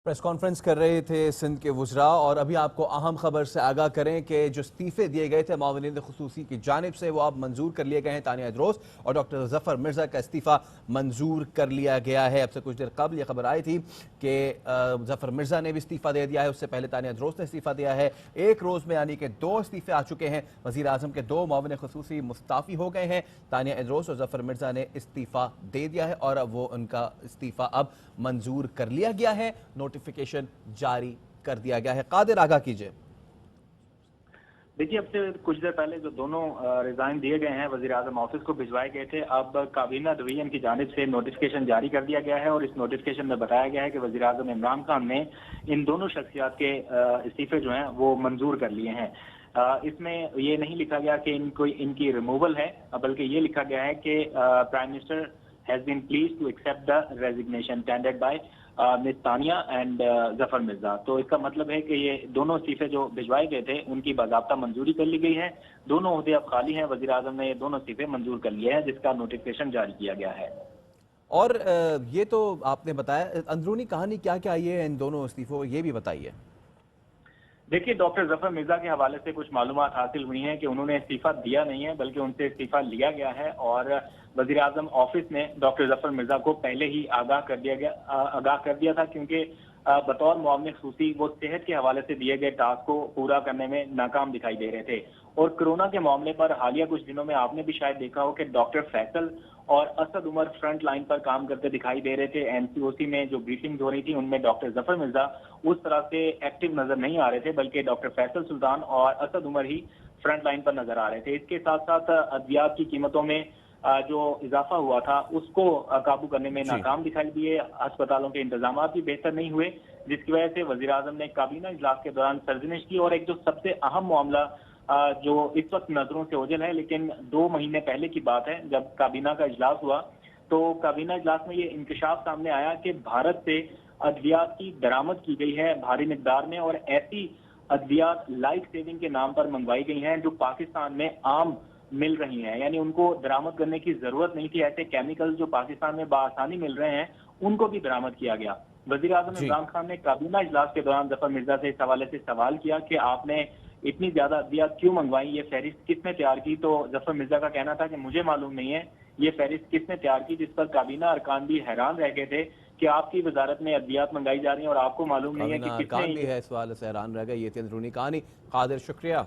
Press conference कर रहे थे सिंध के वुज़रा और अभी आपको अहम खबर से आगाह करें कि जो इस्तीफ़े दिए गए थे मावनीन ख़ुसूसी की जानिब से वो अब मंजूर कर लिए गए हैं। तानिया इदरोस और डॉक्टर ज़फ़र मिर्ज़ा का इस्तीफ़ा मंजूर कर लिया गया है। अब से कुछ देर कबल ये खबर आई थी कि ज़फ़र मिर्ज़ा ने भी इस्तीफ़ा दे दिया है, उससे पहले तानिया इदरोस ने इस्तीफ़ा दिया है। एक रोज़ में यानी कि 2 इस्तीफ़े आ चुके हैं। वज़ीर आज़म के 2 मावनीन ख़ुसूसी मुस्ताफ़ी हो गए हैं। तानिया इदरोस और ज़फ़र मिर्ज़ा ने इस्तीफ़ा दे दिया है और अब वो उनका इस्तीफ़ा अब मंजूर कर लिया गया है, नोटिफिकेशन जारी कर दिया गया है। कादिर आगाह कीजिए। देखिए, अब से कुछ देर पहले जो दोनों रिजाइन दिए गए हैं वज़ीर आज़म ऑफिस को भिजवाए गए थे, अब काबीना डिवीजन की जानिब से नोटिफिकेशन जारी कर दिया गया है और इस नोटिफिकेशन में बताया गया है कि वज़ीर आज़म इमरान खान ने इन दोनों शख्सियात के इस्तीफे जो हैं वो मंजूर कर लिए हैं। इसमें ये नहीं लिखा गया कि इनकी रिमूवल है, बल्कि ये लिखा गया है कि prime minister has been pleased to accept the resignation tendered by miss Tania and Zafar Mirza. तो इसका मतलब है कि ये दोनों इस्तीफे जो भिजवाए गए थे उनकी बाज़ाब्ता मंजूरी कर ली गई है। दोनों ओहदे अब खाली हैं। वज़ीर आज़म ने ये दोनों इस्तीफे मंजूर कर लिए हैं, जिसका नोटिफिकेशन जारी किया गया है। और ये तो आपने बताया, अंदरूनी कहानी क्या क्या आई है इन दोनों इस्तीफों, ये भी बताइए। देखिए, डॉक्टर ज़फ़र मिर्ज़ा के हवाले से कुछ मालूमात हासिल हुई हैं कि उन्होंने इस्तीफा दिया नहीं है, बल्कि उनसे इस्तीफा लिया गया है और वज़ीर आज़म ऑफिस ने डॉक्टर ज़फ़र मिर्ज़ा को पहले ही आगाह कर दिया था, क्योंकि बतौर मुआविन ख़ुसूसी वो सेहत के हवाले से दिए गए टास्क को पूरा करने में नाकाम दिखाई दे रहे थे। और कोरोना के मामले पर हालिया कुछ दिनों में आपने भी शायद देखा हो कि डॉक्टर फैसल और असद उमर फ्रंट लाइन पर काम करते दिखाई दे रहे थे। एनसीओसी में जो ब्रीफिंग हो रही थी उनमें डॉक्टर ज़फ़र मिर्ज़ा उस तरह से एक्टिव नजर नहीं आ रहे थे, बल्कि डॉक्टर फैसल सुल्तान और असद उमर ही फ्रंट लाइन पर नजर आ रहे थे। इसके साथ साथ अद्वियात की कीमतों में जो इजाफा हुआ था उसको काबू करने में नाकाम दिखाई दिए। अस्पतालों के इंतजाम भी बेहतर नहीं हुए, जिसकी वजह से वज़ीर आज़म ने काबीना इजलास के दौरान सरजनिश की। और एक जो सबसे अहम मामला जो इस वक्त नजरों से ओझल है, लेकिन 2 महीने पहले की बात है जब काबीना का इजलास हुआ, तो काबीना इजलास में ये इंकशाफ सामने आया कि भारत से अद्वियात की दरामद की गई है भारी मिकदार में, और ऐसी अद्वियात लाइफ सेविंग के नाम पर मंगवाई गई हैं जो पाकिस्तान में आम मिल रही हैं, यानी उनको दरामद करने की जरूरत नहीं थी। ऐसे केमिकल जो पाकिस्तान में बआसानी मिल रहे हैं उनको भी दरामद किया गया। वज़ीर आज़म इमरान खान ने काबीना इजलास के दौरान ज़फ़र मिर्ज़ा से इस हवाले से सवाल किया कि आपने इतनी ज्यादा अद्वियात क्यों मंगवाई, ये फहरिस्त किसने तैयार की। तो ज़फ़र मिर्ज़ा का कहना था कि मुझे मालूम नहीं है ये फहरिस्त किसने तैयार की, जिस पर काबीना अरकान भी हैरान रह गए थे कि आपकी वजारत में अद्वियात मंगाई जा रही है और आपको मालूम नहीं है कि किसने। काबीना अरकान भी है इस हवाले से हैरान रह गए। ये थी अंदरूनी कहानी। कादिर, शुक्रिया।